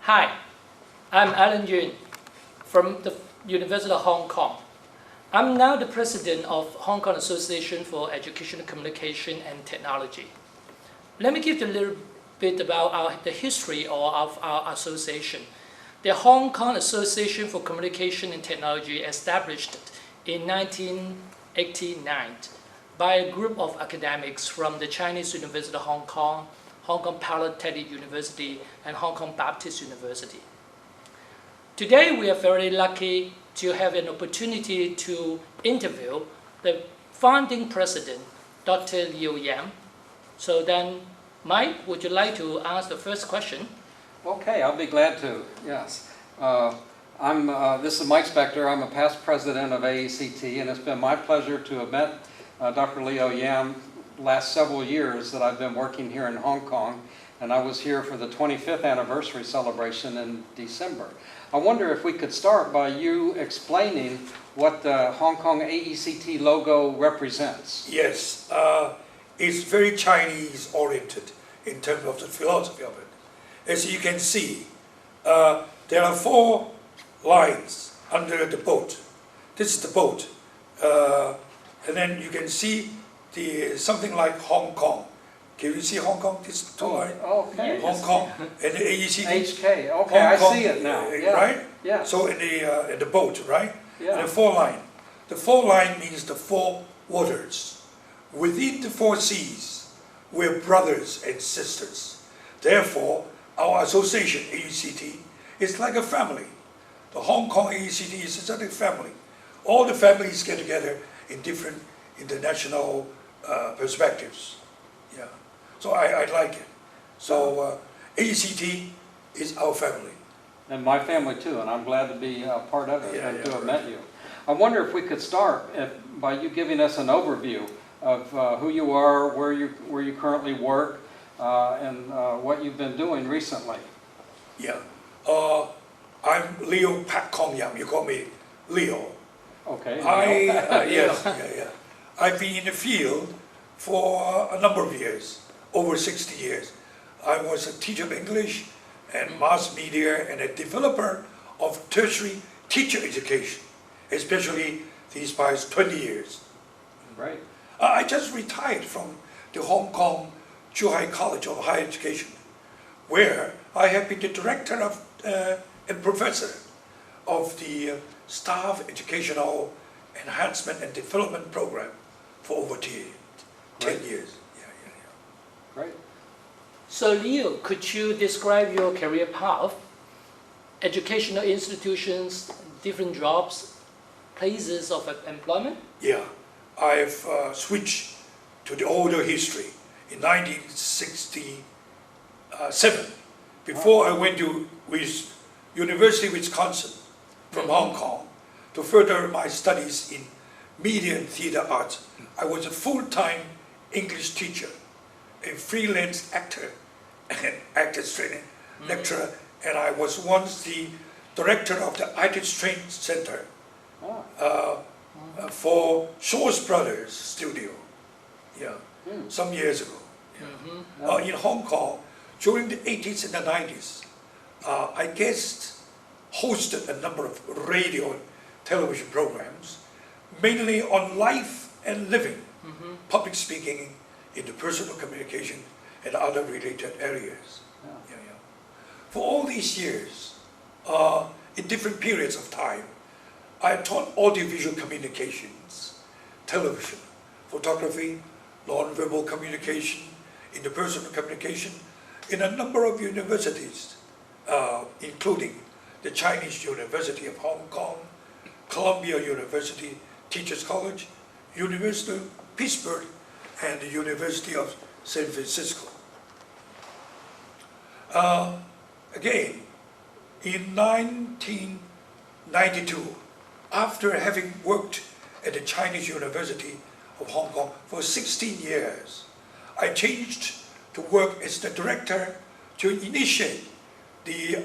Hi, I'm Alan Yun from the University of Hong Kong. I'm now the president of Hong Kong Association for Educational Communication and Technology. Let me give you a little bit about the history of our association. The Hong Kong Association for Communication and Technology established in 1989 by a group of academics from the Chinese University of Hong Kong, Hong Kong Polytechnic University, and Hong Kong Baptist University. Today, we are very lucky to have an opportunity to interview the founding president, Dr. Liu Yan. So then, Mike, would you like to ask the first question? Okay, I'll be glad to, yes. This is Mike Spector. I'm a past president of AECT, and it's been my pleasure to have met Dr. Liu Yan last several years that I've been working here in Hong Kong, and I was here for the 25th anniversary celebration in December. I wonder if we could start by you explaining what the Hong Kong AECT logo represents. Yes, it's very Chinese-oriented in terms of the philosophy of it. As you can see, there are 4 lines under the boat. This is the boat. And then you can see something like Hong Kong. Can you see Hong Kong? This 2 lines. Okay. Hong Kong and the AECT. HK. Okay, Hong Kong, I see it now. Yeah. Right? Yeah. So in the boat, right? Yeah. And the 4 line. The 4 line means the 4 waters. Within the 4 seas, we're brothers and sisters. Therefore, our association, AECT, is like a family. The Hong Kong AECT is such a family. All the families get together in different international perspectives. Yeah. So I like it. So AECT is our family. And my family too, and I'm glad to be part of it and to have met you. I wonder if we could start by you giving us an overview of who you are, where you currently work, and what you've been doing recently. Yeah. I'm Leo Pat Kong Yang. You call me Leo. Okay. Yes. I've been in the field for a number of years, over 60 years. I was a teacher of English and mass media and a developer of tertiary teacher education, especially these past 20 years. Right. I just retired from the Hong Kong Zhuhai College of Higher Education, where I have been the director of and professor of the Staff Educational Enhancement and Development Program for over 10 years. Great. So Leo, could you describe your career path, educational institutions, different jobs, places of employment? Yeah, I've switched to the older history in 1967. Before I went to University of Wisconsin from Hong Kong to further my studies in media and theater arts. I was a full-time English teacher, a freelance actor, and actors training lecturer, and I was once the director of the Artist Training Center for Shaw's Brothers Studio, some years ago. In Hong Kong, during the 80s and the 90s, I hosted a number of radio and television programs, mainly on life and living, public speaking, interpersonal communication, and other related areas. For all these years, in different periods of time, I taught audiovisual communications, television, photography, non-verbal communication, interpersonal communication, in a number of universities, including the Chinese University of Hong Kong, Columbia University Teachers College, University of Pittsburgh, and the University of San Francisco. Again, in 1992, after having worked at the Chinese University of Hong Kong for 16 years, I changed to work as the director to initiate the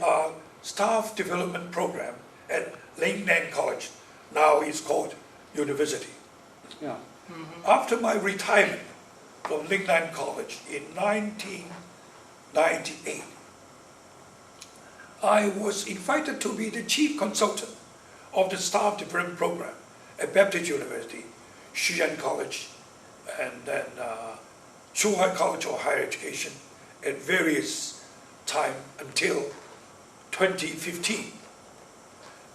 staff development program at Lingnan College. Now it's called University. After my retirement from Lingnan College in 1998, I was invited to be the chief consultant of the staff development program at Baptist University, Xi'an College, and then Zhuhai College of Higher Education at various time until 2015.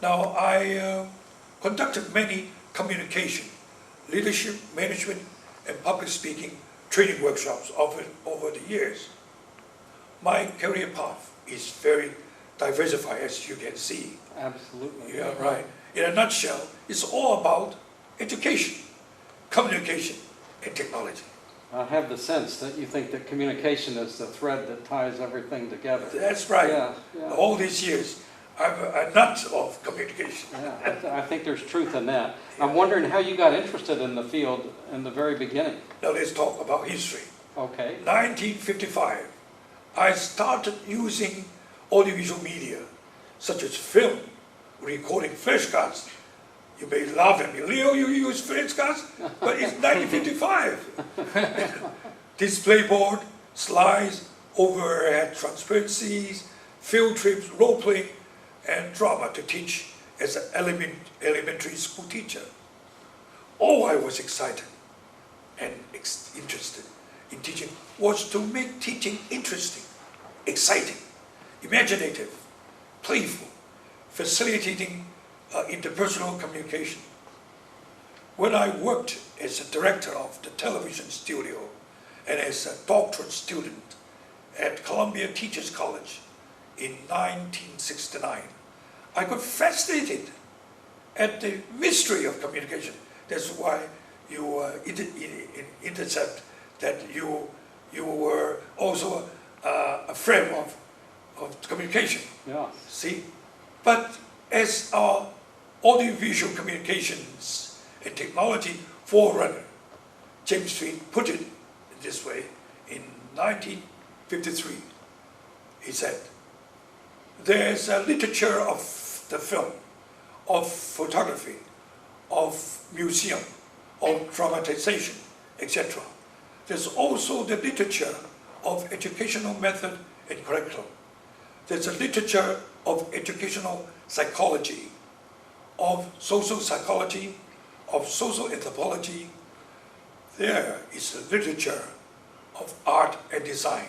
Now, I conducted many communication, leadership, management, and public speaking training workshops over the years. My career path is very diversified, as you can see. Absolutely. Yeah, right. In a nutshell, it's all about education, communication, and technology. I have the sense that you think that communication is the thread that ties everything together. That's right. Yeah, yeah. All these years, I'm a nut of communication. Yeah, I think there's truth in that. I'm wondering how you got interested in the field in the very beginning. Now let's talk about history. Okay. 1955, I started using audiovisual media, such as film, recording flashcards. You may laugh at me, Leo, you use flashcards? But it's 1955. Display board, slides, overhead transparencies, field trips, role playing, and drama to teach as an elementary school teacher. All I was excited and interested in teaching was to make teaching interesting, exciting, imaginative, playful, facilitating interpersonal communication. When I worked as a director of the television studio and as a doctorate student at Columbia Teachers College in 1969, I got fascinated at the mystery of communication. That's why you intercept that you were also a friend of communication. Yeah. See? But as our audiovisual communications and technology forerunner, James Tweed put it this way in 1953. He said, there's a literature of the film, of photography, of museum, of dramatization, etc. There's also the literature of educational method and curriculum. There's a literature of educational psychology, of social psychology, of social anthropology. There is a literature of art and design.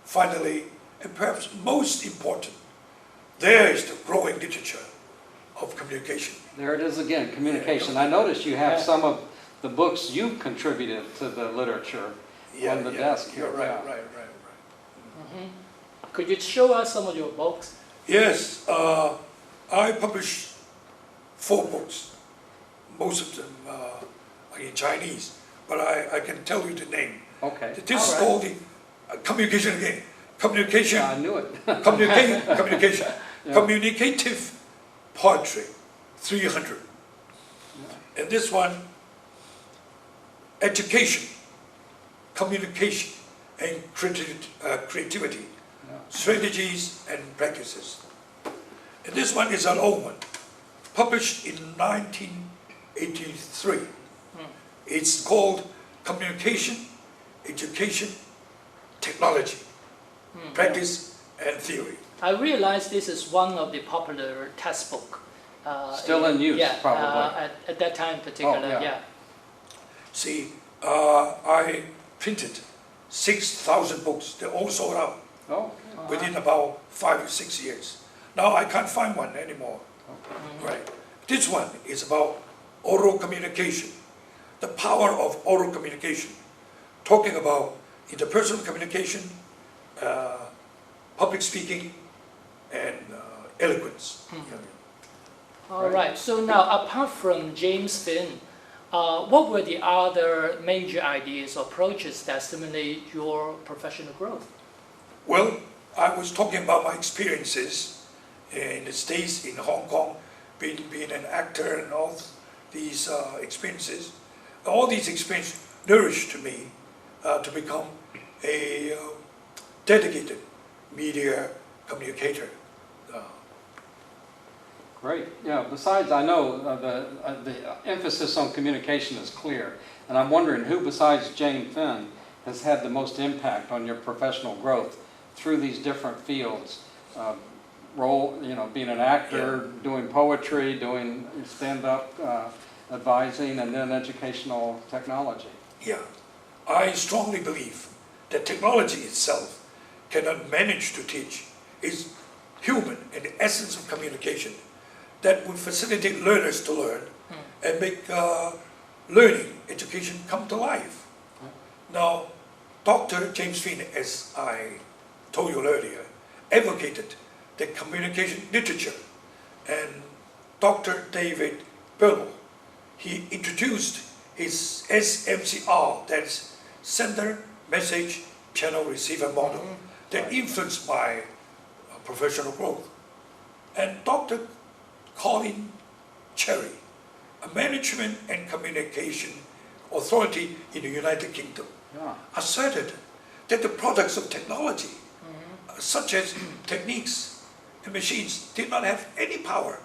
Finally, and perhaps most important, there is the growing literature of communication. There it is again, communication. I noticed you have some of the books you've contributed to the literature on the desk here. You're right, Yeah. right. Could you show us some of your books? Yes, I published 4 books. Most of them are in Chinese, but I can tell you the name. Okay. This is called the communication again. Communication. I knew it. Communication. Yeah. Communicative poetry, 300. And this one, education, communication, and creativity, strategies and practices. And this one is an old one, published in 1983. It's called Communication, Education, Technology, Practice and Theory. I realize this is one of the popular textbook. Still in use, probably. At that time particular, yeah. See, I printed 6,000 books. They're all sold out within about 5 or 6 years. Now I can't find one anymore. Right. This one is about oral communication, the power of oral communication, talking about interpersonal communication, public speaking, and eloquence. All right. So now, apart from James Finn, what were the other major ideas or approaches that stimulate your professional growth? Well, I was talking about my experiences in the States, in Hong Kong, being an actor and all these experiences. All these experiences nourished me to become a dedicated media communicator. Great. Yeah. Besides, I know the emphasis on communication is clear, and I'm wondering who besides James Finn has had the most impact on your professional growth through these different fields. role, being an actor, doing poetry, doing stand-up advising, and then educational technology. Yeah, I strongly believe that technology itself cannot manage to teach. It's human in the essence of communication that would facilitate learners to learn and make learning, education come to life. Now, Dr. James Finn, as I told you earlier, advocated the communication literature, and Dr. David Berlow, he introduced his SMCR, that's Sender Message Channel Receiver model, that influenced my professional growth. And Dr. Colin Cherry, a management and communication authority in the United Kingdom, asserted that the products of technology, such as techniques and machines, did not have any power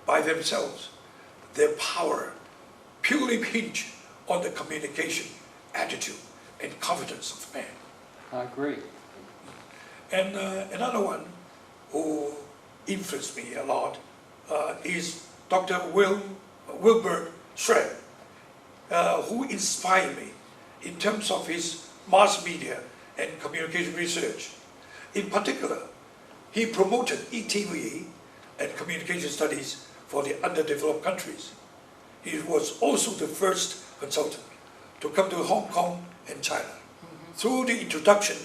by themselves. Their power purely hinged on the communication, attitude, and confidence of man. I agree. And another one who influenced me a lot is Dr. Wilbur Schramm, who inspired me in terms of his mass media and communication research. In particular, he promoted ETV and communication studies for the underdeveloped countries. He was also the first consultant to come to Hong Kong and China through the introduction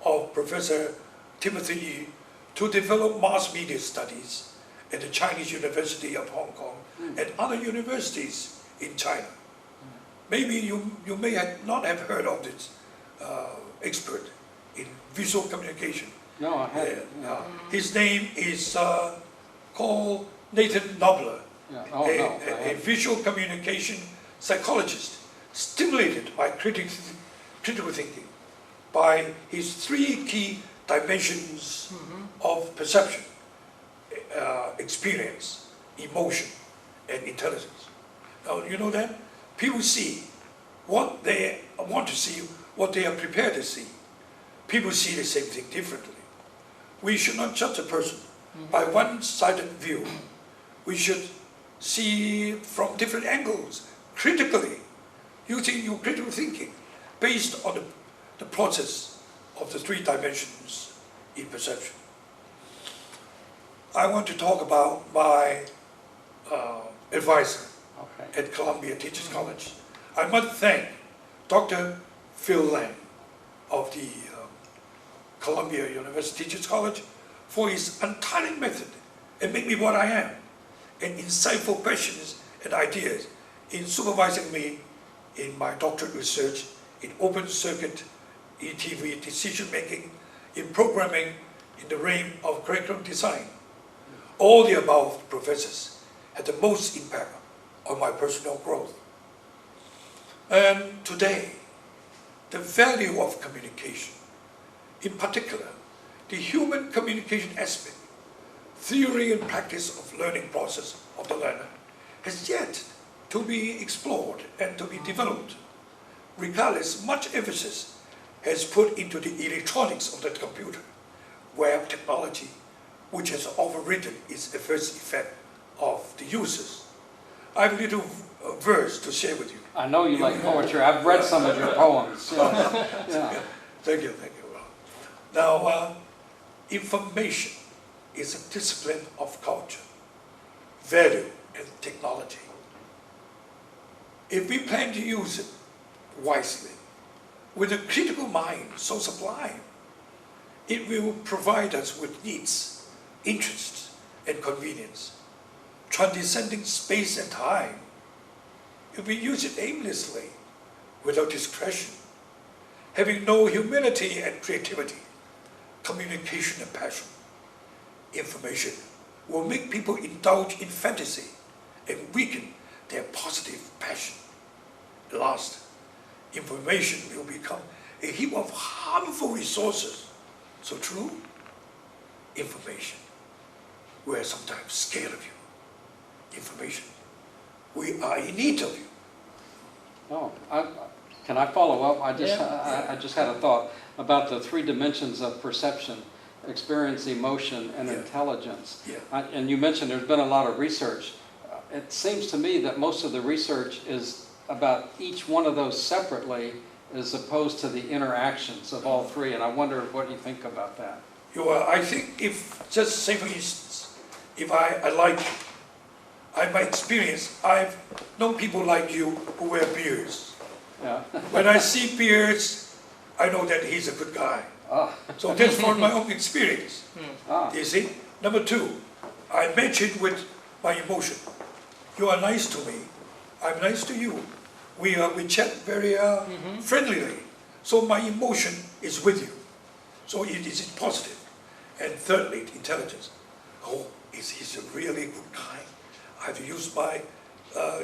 of Professor Timothy Yi to develop mass media studies at the Chinese University of Hong Kong and other universities in China. Maybe you may not have heard of this expert in visual communication. No, I haven't. His name is called Nathan Nobler, a visual communication psychologist stimulated by critical thinking, by his three key dimensions of perception, experience, emotion, and intelligence. Now, you know that? People see what they want to see, what they are prepared to see. People see the same thing differently. We should not judge a person by one-sided view. We should see from different angles, critically, using your critical thinking based on the process of the three dimensions in perception. I want to talk about my advisor at Columbia Teachers College. I must thank Dr. Phil Lam of the Columbia University Teachers College for his untiring method and make me what I am, and insightful questions and ideas in supervising me in my doctorate research in open circuit ETV decision making, in programming, in the realm of curriculum design. All the above professors had the most impact on my personal growth. And today, the value of communication, in particular, the human communication aspect, theory and practice of learning process of the learner, has yet to be explored and to be developed. Regardless, much emphasis has put into the electronics of the computer, web technology, which has overridden its adverse effect of the users. I have a little verse to share with you. I know you like poetry. I've read some of your poems. Yeah. Thank you. Now, information is a discipline of culture, value, and technology. If we plan to use it wisely, with a critical mind so sublime, it will provide us with needs, interests, and convenience, transcending space and time. If we use it aimlessly, without discretion, having no humility and creativity, communication and passion, information will make people indulge in fantasy and weaken their positive passion. Last, information will become a heap of harmful resources. So true, information, we are sometimes scared of you. Information, we are in need of you. Oh, can I follow up? I just had a thought about the three dimensions of perception. experience emotion and Yeah. intelligence. Yeah. And you mentioned there's been a lot of research. It seems to me that most of the research is about each one of those separately as opposed to the interactions of all three. And I wonder what you think about that. I think if, just say for instance, if I like you, my experience, I've known people like you who wear beards. Yeah. When I see beards, I know that he's a good guy. Ah. So that's from my own experience. Ah. You see? Number two, I mentioned with my emotion. You are nice to me. I'm nice to you. We chat very friendlily. So my emotion is with you. So it is positive. And thirdly, intelligence. Oh, he's a really good guy. I've used my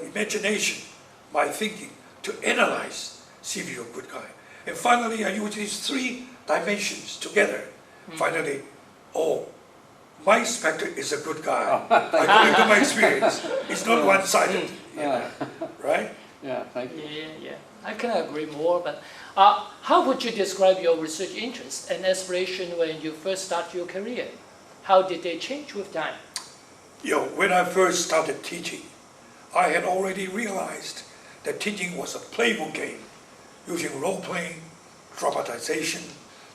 imagination, my thinking to analyze, see if you're a good guy. And finally, I use these three dimensions together. Finally, oh, my inspector is a good guy. According to my experience, it's not one-sided, right? Yeah, thank you. Yeah. I can agree more, but how would you describe your research interest and aspiration when you first start your career? How did they change with time? When I first started teaching, I had already realized that teaching was a playful game, using role-playing, dramatization,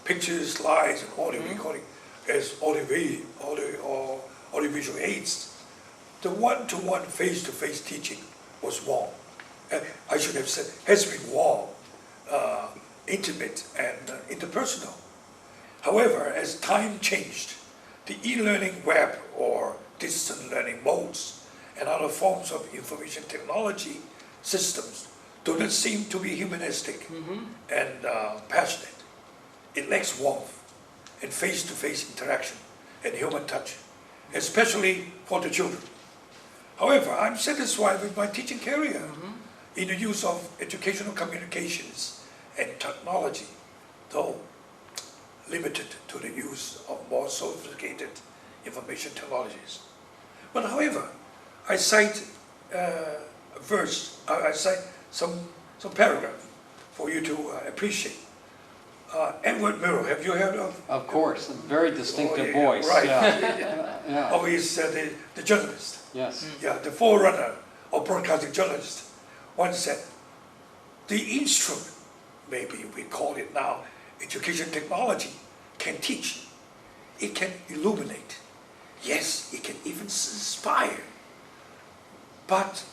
pictures, slides, and audio recording as audiovisual aids. The one-to-one, face-to-face teaching was warm. I should have said, has been warm, intimate, and interpersonal. However, as time changed, the e-learning web or distant learning modes and other forms of information technology systems do not seem to be humanistic and passionate. It lacks warmth and face-to-face interaction and human touch, especially for the children. However, I'm satisfied with my teaching career in the use of educational communications and technology, though limited to the use of more sophisticated information technologies. But however, I cite a verse, I cite some paragraph for you to appreciate. Edward Murrow, have you heard of? Of course, a very distinctive voice. Right. Yeah. Oh, he's the journalist. Yes. Yeah, the forerunner of broadcasting journalist. Once said, the instrument, maybe we call it now, education technology, can teach. It can illuminate. Yes, it can even inspire. But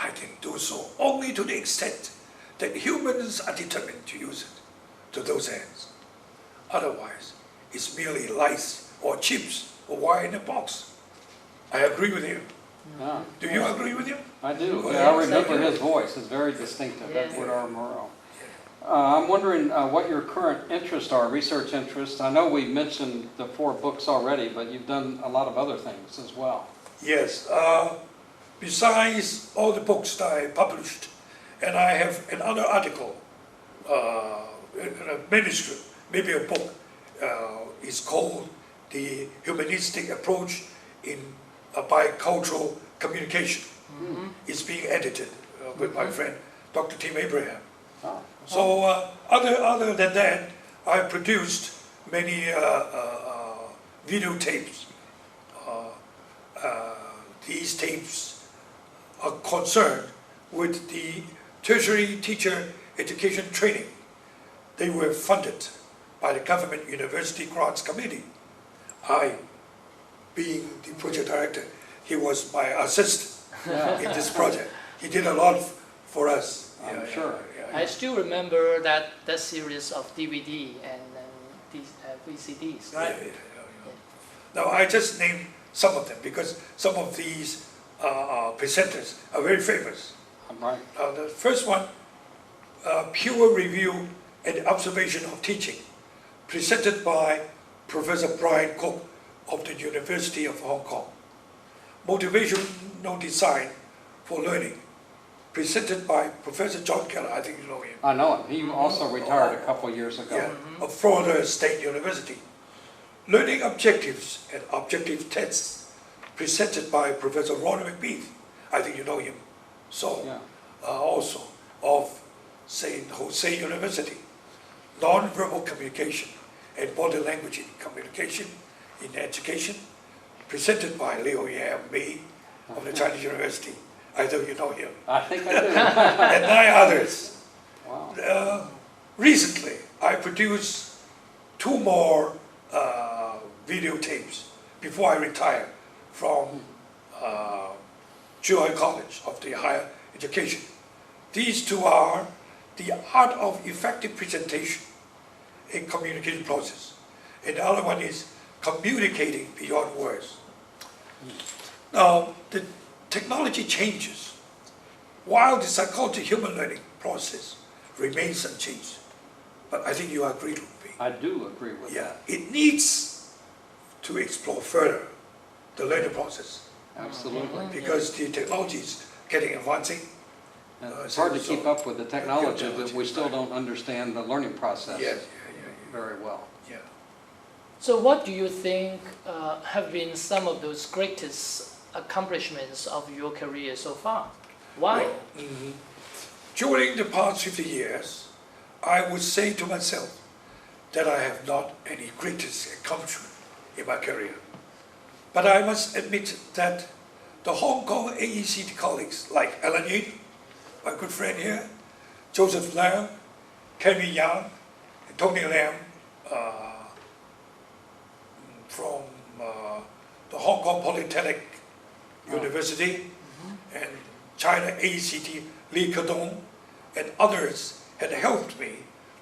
I can do so only to the extent that humans are determined to use it to those ends. Otherwise, it's merely lights or chips or wire in a box. I agree with him. Yeah. Do you agree with him? I do. Oh, Yeah, I yeah, remember exactly. his voice. It's very distinctive, Yeah. Edward R. Murrow. I'm wondering what your current interests are, research interests. I know we mentioned the 4 books already, but you've done a lot of other things as well. Yes. Besides all the books that I published, and I have another article, a manuscript, maybe a book, it's called The Humanistic Approach in Bicultural Communication. It's being edited with my friend, Dr. Tim Abraham. Oh. So other than that, I produced many videotapes. These tapes are concerned with the tertiary teacher education training. They were funded by the Government University Grants Committee. I, being the project director, he was my assistant in this project. He did a lot for us. I'm sure. I still remember that series of DVD and these VCDs, right? Now, I just named some of them because some of these presenters are very famous. Right. Now, the first one, Pure Review and Observation of Teaching, presented by Professor Brian Cook of the University of Hong Kong. Motivational Design for Learning, presented by Professor John Keller. I think you know him. I know him. He also retired a couple years ago. Yeah, of Florida State University. Learning Objectives and Objective Tests, presented by Professor Ron McBeath. I think you know him. So, Yeah. also of St. Jose University. Non-verbal communication and Body Language in Communication in Education, presented by Liu Yam Mi of the Chinese University. I know you know him. I think I do. And 9 others. Wow. Recently, I produced 2 more videotapes before I retire from Chuhai College of the Higher Education. These 2 are The Art of Effective Presentation in Communication Process. And the other one is Communicating Beyond Words. Now, the technology changes while the psychology human learning process remains unchanged. But I think you agree with me. I do agree with Yeah, that. it needs to explore further the learning process Absolutely. because the technology is getting advancing. And it's hard to so- keep up with the technology, but technology, we still right. don't understand the learning process Yes, very well. yeah. So what do you think have been some of those greatest accomplishments of your career so far? Why? Well, during the past 50 years, I would say to myself that I have not any greatest accomplishment in my career. But I must admit that the Hong Kong AECT colleagues like Alan Yin, my good friend here, Joseph Lam, Kevin Yang, and Tony Lam from the Hong Kong Polytechnic University and China AECT, Li Kedong, and others had helped me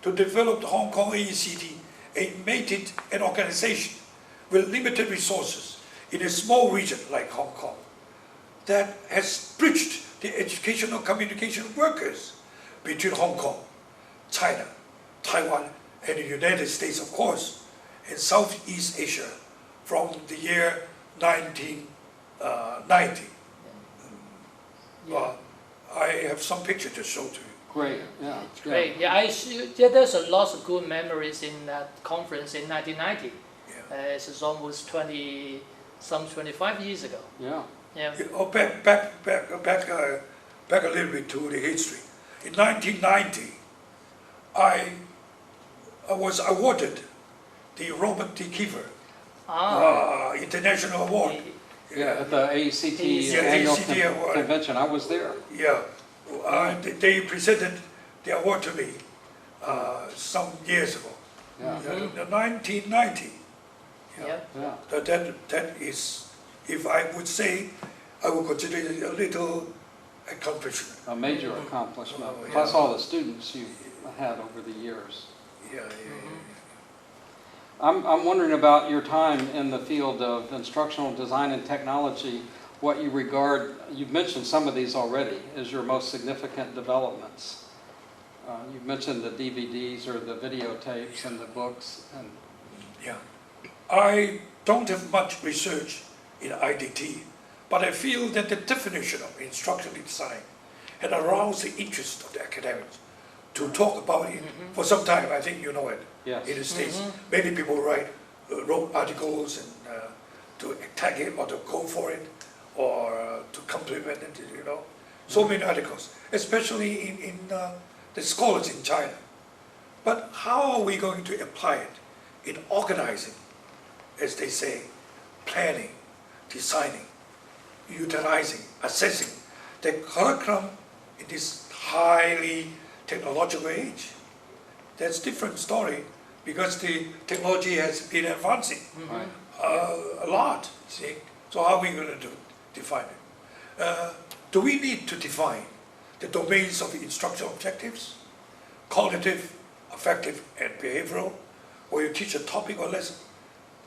to develop the Hong Kong AECT and made it an organization with limited resources in a small region like Hong Kong that has bridged the educational communication workers between Hong Kong, China, Taiwan, and the United States, of course, and Southeast Asia from the year 1990. Well, I have some picture to show to you. Great, yeah. Great. Yeah, there's a lot of good memories in that conference in 1990. Yeah. It's almost 25 years ago. Yeah. Yeah. Oh, back a little bit to the history. In 1990, I was awarded the Robert D. Kiefer International Award. Yeah, at the AECT Yeah, annual AECT award. convention, I was there. Yeah, they presented the award to me some years ago. Yeah, In 1990. Yeah. yeah. That is, if I would say, I would consider it a little accomplishment. A major accomplishment, Oh, yeah. plus all the students you've had over the years. Yeah. I'm wondering about your time in the field of instructional design and technology, what you regard, you've mentioned some of these already, as your most significant developments. You've mentioned the DVDs or the videotapes and the books. And Yeah. I don't have much research in IDT, but I feel that the definition of instructional design had aroused the interest of the academics to talk about it for some time. I think you know it. yes, In the States, many people wrote articles and to attack it or to go for it or to complement it, you know. So many articles, especially in the scholars in China. But how are we going to apply it in organizing, as they say, planning, designing, utilizing, assessing the curriculum in this highly technological age? That's a different story because the technology has been advancing right. a lot, see? So how are we going to define it? Do we need to define the domains of instructional objectives, cognitive, affective, and behavioral, where you teach a topic or lesson?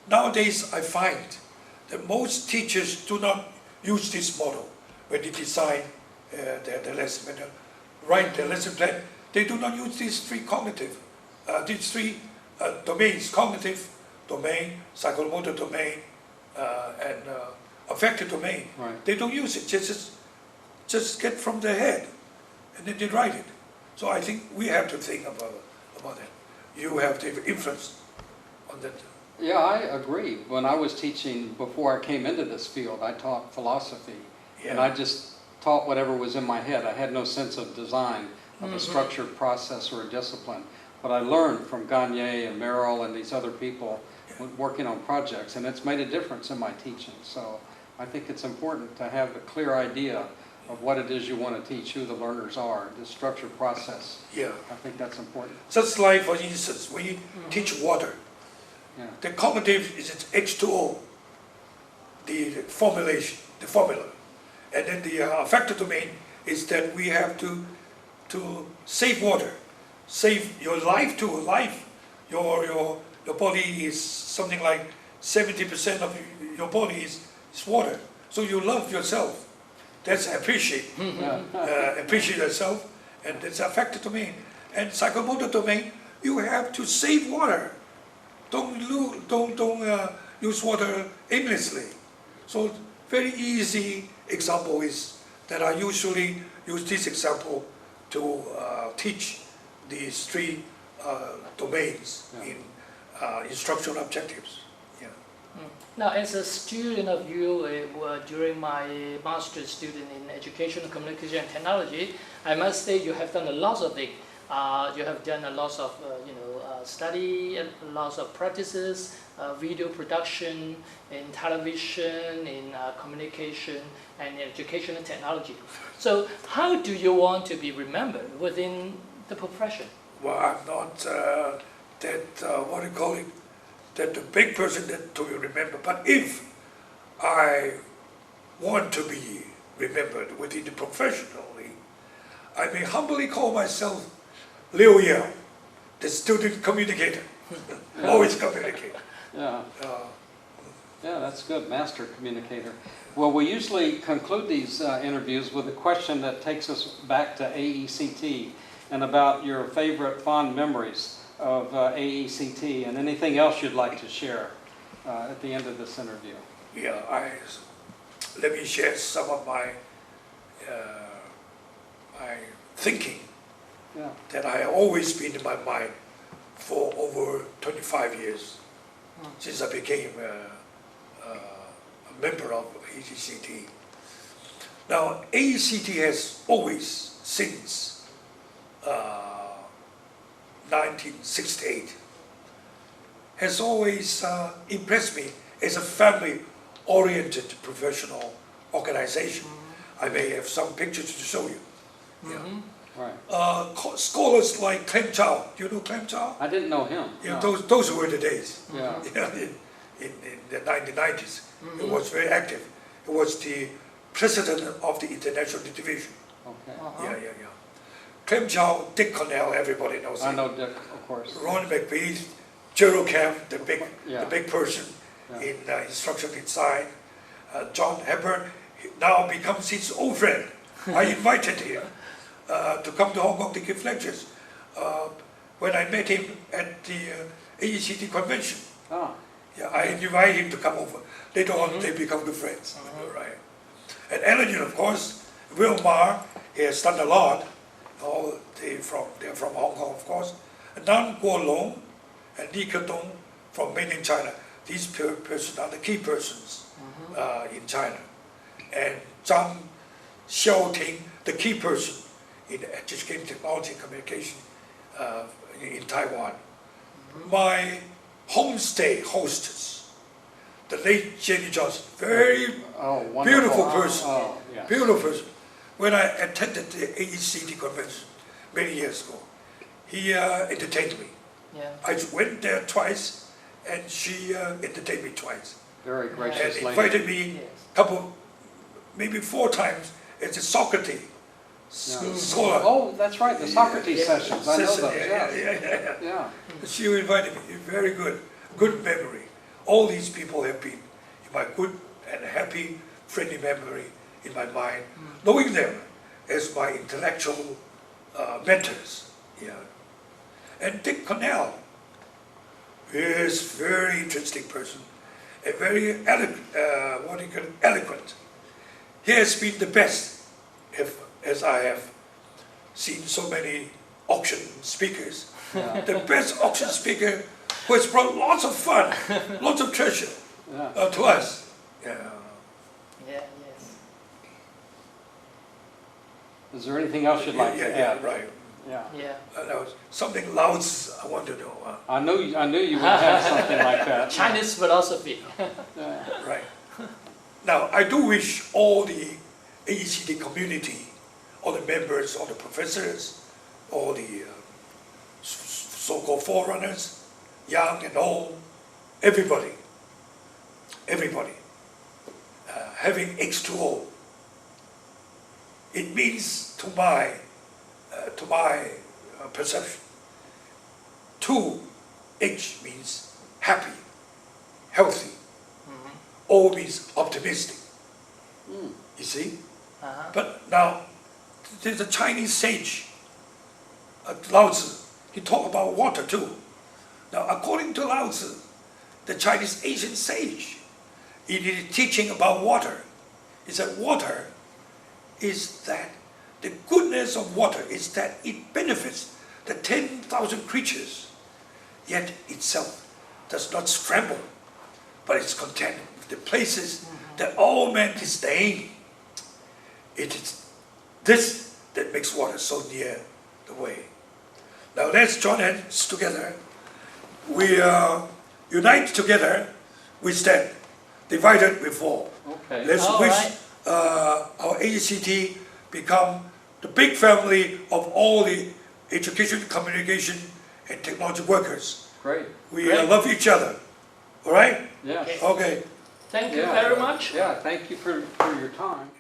Nowadays, I find that most teachers do not use this model when they design their lesson, when they write their lesson plan. They do not use these three domains: cognitive domain, psychomotor domain, and affective domain. Right. They don't use it, just get from their head, and then they write it. So I think we have to think about that. You have the influence on that. Yeah, I agree. When I was teaching, before I came into this field, I taught philosophy. And Yeah. I just taught whatever was in my head. I had no sense of design, of a structured process or a discipline. but I learned from Gagne and Merrill and these other people working on projects, and it's made a difference in my teaching. So I think it's important to have a clear idea of what it is you want to teach, who the learners are, the structured process. Yeah. I think that's important. Just like, for instance, when you teach water, Yeah. the cognitive is its H2O, the formula. And then the affective domain is that we have to save water, save your life to life. Your body is something like 70% of your body is water. So you love yourself. That's appreciate yourself, and it's affective domain. And psychomotor domain, you have to save water. Don't use water aimlessly. So very easy example is that I usually use this example to teach these three domains in instructional objectives. Yeah. Now, as a student of you, during my master's student in education, communication, and technology, I must say you have done a lot of things. You have done a lot of study, a lot of practices, video production, in television, in communication, and education and technology. So how do you want to be remembered within the profession? Well, I'm not what do you call it, that the big person that to be remembered. But if I want to be remembered within the professionally, I may humbly call myself Liu Yang, the student communicator. Always communicate. Yeah. Yeah, that's good, master communicator. Well, we usually conclude these interviews with a question that takes us back to AECT and about your favorite fond memories of AECT and anything else you'd like to share at the end of this interview. Yeah, let me share some of my thinking that I have always been in my mind for over 25 years since I became a member of AECT. Now, AECT has always, since 1968, has always impressed me as a family-oriented professional organization. I may have some pictures to show you. Yeah. Right. Scholars like Clem Chow, you know Clem Chow? I didn't know him. Yeah, No. those were the days. Yeah. Yeah, in the 1990s. It was very active. It was the president of the International Division. Okay. Yeah. Clem Chow, Dick Cornell, everybody knows I him. know Dick, of course. Ron McBeath, Gerald Camp, the Yeah. big person Yeah. in instructional design. John Hepburn now becomes his old friend. I invited him to come to Hong Kong to give lectures when I met him at the AECT convention. Ah, Yeah, I invited him to come over. Later on, they become good friends. Right. And Ellen, of course, Will Marr, he has done a lot. They're from Hong Kong, of course. Nan Guolong and Li Kedong from mainland China. These persons are the key persons in China. And Zhang Xiaoting, the key person in education, technology, and communication in Taiwan. My homestay hostess, the late Jenny Johnson, very wonderful. beautiful person. Oh, yes. Beautiful person. When I attended the AECT convention many years ago, he entertained me. Yeah. I went there twice, and she entertained me twice. Very And gracious lady. invited me Yes. maybe 4 times as a Socrates scholar. Oh, that's right, the Socrates sessions. I know Session, those. yeah, Yes. yeah. Yeah. She invited me. Very good memory. All these people have been in my good and happy, friendly memory in my mind, knowing them as my intellectual mentors. Yeah. And Dick Cornell is a very interesting person, a very eloquent. He has been the best, as I have seen so many auction speakers. Yeah. The best auction speaker who has brought lots of fun, lots of treasure Yeah. to us. Yeah. Yeah, yes. Is there anything else you'd like to add? Right. Yeah. Yeah. Now, something Lao Tzu, I want to know. I knew you would have something like that. Chinese philosophy. Yeah. Right. Now, I do wish all the AECT community, all the members, all the professors, all the so-called forerunners, young and old, everybody, having X2O. It means to my perception, 2H means happy, healthy. O means optimistic. You see? But now, there's a Chinese sage, Lao Tzu. He talked about water too. Now, according to Lao Tzu, the Chinese ancient sage, in his teaching about water, he said water is that the goodness of water is that it benefits the 10,000 creatures, yet itself does not scramble, but it's content with the places that all men disdain. It is this that makes water so near the way. Now let's join hands together. We unite together, we stand. Divided we fall. Okay. Let's All wish right. our AECT become the big family of all the education, communication, and technology workers. Great. We Great. love each other. All right? Yes. Okay. Okay. Thank you Yeah. very much. Yeah, thank you for your time.